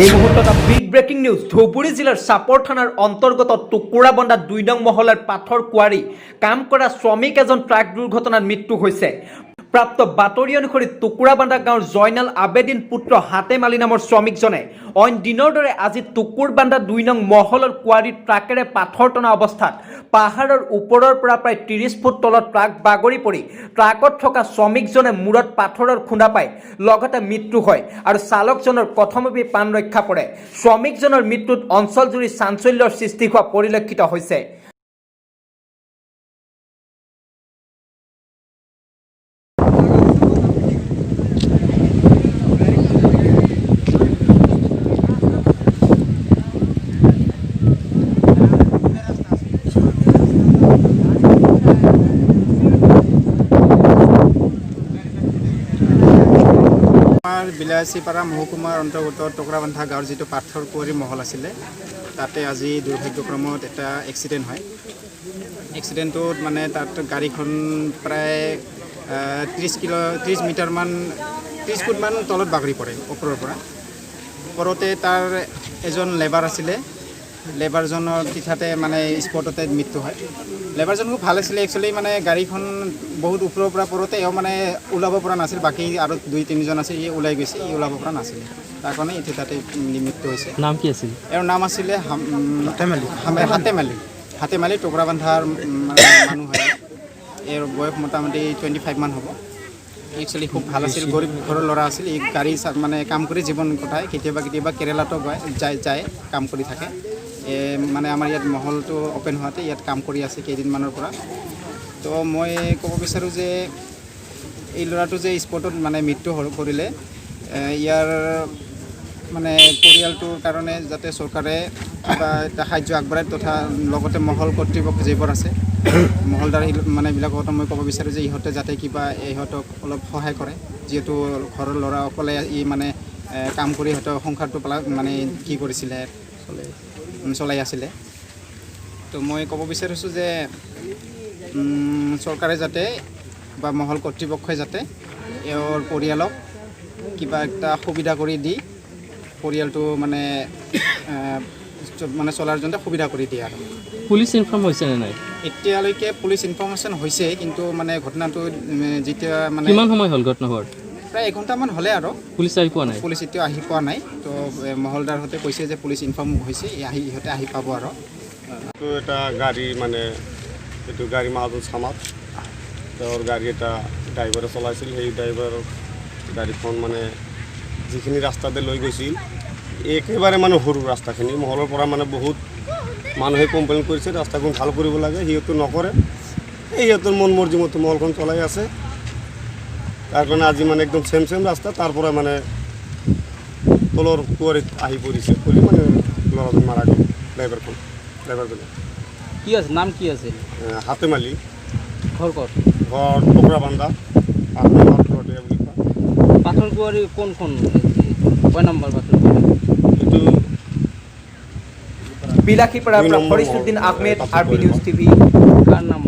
এই মুহূৰ্তত big breaking news Dhubri জিলাৰ চাপৰ থানাৰ অন্তৰ্গত টুকুৰাবন্দা ২ নং মহলাৰ পাথৰ কুৱাৰী কাম কৰা শ্ৰমিক এজন ট্ৰাক দুৰ্ঘটনাত মৃত্যু হৈছে। প্ৰাপ্ত বাতৰি অনুসৰি টুকুৰাবান্দা গাঁৱৰ জয়নাল আবেদিন পুত্ৰ হাতেম আলী নামৰ শ্ৰমিকজনে অইন দিনৰ দৰে আজি টুকুৰবান্দা ২ নং মহলৰ কুৱাৰীত ট্ৰাকেৰে পাথৰ টনা অৱস্থাত পাহাৰৰ ওপৰৰ পৰা প্ৰায় ৩০ ফুট তলত ট্ৰাক বাগৰি পৰি ট্ৰাকত থকা শ্ৰমিকজনে মূৰত পাথৰৰ খুন্দা পায় লগতে মৃত্যু হয় আৰু চালকজনৰ কথমপি প্ৰাণ ৰক্ষা পৰে। শ্ৰমিকজনৰ মৃত্যুত অঞ্চলজুৰি চাঞ্চল্যৰ সৃষ্টি হোৱা পৰিলক্ষিত হৈছে। বিলাসীপাৰা মহকুমাৰ অন্তৰ্গত টুকুৰাবান্ধা গাঁৱৰ যিটো পাথৰ কুঁৱৰী মহল আছিলে তাতে আজি দুৰ্ভাগ্যক্ৰমত এটা এক্সিডেণ্ট হয়। এক্সিডেণ্টটোত মানে তাত গাড়ীখন প্ৰায় 30 ফুটমান তলত বাগৰি পৰে ওপৰৰ পৰা। পৰতে তাৰ এজন লেবাৰ আছিলে, লেবাৰজনৰ পিঠাতে মানে স্পটতে মৃত্যু হয়। লেবাৰজন খুব ভাল আছিলে একচুৱেলি, মানে গাড়ীখন বহুত ওপৰৰ পৰা পৰোঁতে এওঁ মানে ওলাব পৰা নাছিল, বাকী আৰু 2-3জন আছে, ই ওলাই গৈছে, ই ওলাব পৰা নাছিলে, তাৰ কাৰণে এতিয়া তাতে মৃত্যু হৈছে। নাম কি আছিল? এওঁৰ নাম আছিলে হাতেম আলী টুকুৰাবান্ধাৰ মানুহ হয়। এওঁৰ বয়স মোটামুটি 25 মান হ'ব। একচুৱেলি খুব ভাল আছিল, গৰীব ঘৰৰ ল'ৰা আছিল। এই গাড়ী মানে কাম কৰি জীৱন কটায়, কেতিয়াবা কেৰেলাতো যায় কাম কৰি থাকে। মানে আমাৰ ইয়াত মহলটো অ'পেন হোৱাতে ইয়াত কাম কৰি আছে কেইদিনমানৰ পৰা। তো মই ক'ব বিচাৰোঁ যে এই ল'ৰাটো যে স্পটত মানে মৃত্যু কৰিলে, ইয়াৰ মানে পৰিয়ালটোৰ কাৰণে যাতে চৰকাৰে কিবা এটা সাহায্য আগবঢ়ায়, তথা লগতে মহল কৰ্তৃপক্ষ যিবোৰ আছে মহলদাৰ মানে এইবিলাকতো মই ক'ব বিচাৰোঁ যে ইহঁতে যাতে কিবা ইহঁতক অলপ সহায় কৰে, যিহেতু ঘৰৰ ল'ৰা অকলে ই মানে কাম কৰি সিহঁতৰ সংসাৰটো মানে কি কৰিছিলে, চলাই আছিলে। তো মই ক'ব বিচাৰিছোঁ যে চৰকাৰে যাতে বা মহল কৰ্তৃপক্ষই যাতে এওঁৰ পৰিয়ালক কিবা এটা সুবিধা কৰি দি পৰিয়ালটো মানে চলাৰ জন্য সুবিধা কৰি দিয়ে। আৰু পুলিচ ইনফৰ্ম হৈছে নে নাই? এতিয়ালৈকে পুলিচ ইনফৰ্মেশ্যন হৈছে, কিন্তু মানে ঘটনাটো যেতিয়া মানে কিমান সময় হ'ল ঘটনা হোৱাৰ? প্ৰায় 1 ঘণ্টামান হ'লে আৰু পুলিচ আহি পোৱা নাই? পুলিচ এতিয়াও আহি পোৱা নাই। তো মহলদাৰহঁতে কৈছে যে পুলিচ ইনফৰ্ম হৈছে, ইহঁতে আহি পাব। আৰু তো এটা গাড়ী মানে এইটো গাড়ী মাহাজন চামাত তেওঁৰ গাড়ী এটা ড্ৰাইভাৰে চলাইছিল। সেই ড্ৰাইভাৰৰ গাড়ীখন মানে যিখিনি ৰাস্তাতে লৈ গৈছিল একেবাৰে মানে সৰু ৰাস্তাখিনি, মহলৰ পৰা মানে বহুত মানুহে কমপ্লেইন কৰিছে ৰাস্তাখন ভাল কৰিব লাগে, সিহঁতে নকৰে। এই সিহঁতৰ মন মৰ্জি মতে মহলখন চলাই আছে, তাৰ কাৰণে আজি মানে একদম চেম ৰাস্তা, তাৰ পৰা মানে তলৰ কুঁৱাৰীত আহি পৰিছে, পৰি মানে ল'ৰাজন মাৰা গ'ল। ড্ৰাইভাৰজনে কি আছে, নাম কি আছিল? হাতেম আলী। ঘৰ ক'ত? ঘৰ টুকুৰাবান্ধা। পাথৰ কুঁৱাৰী কোনখন? কয় নম্বৰ পাথৰ কুঁৱাৰী? এইটো বিলাসীপাৰাৰ পৰা ফৰিদুদ্দিন আহমেদ, RP নিউজ TV। কাৰ নাম?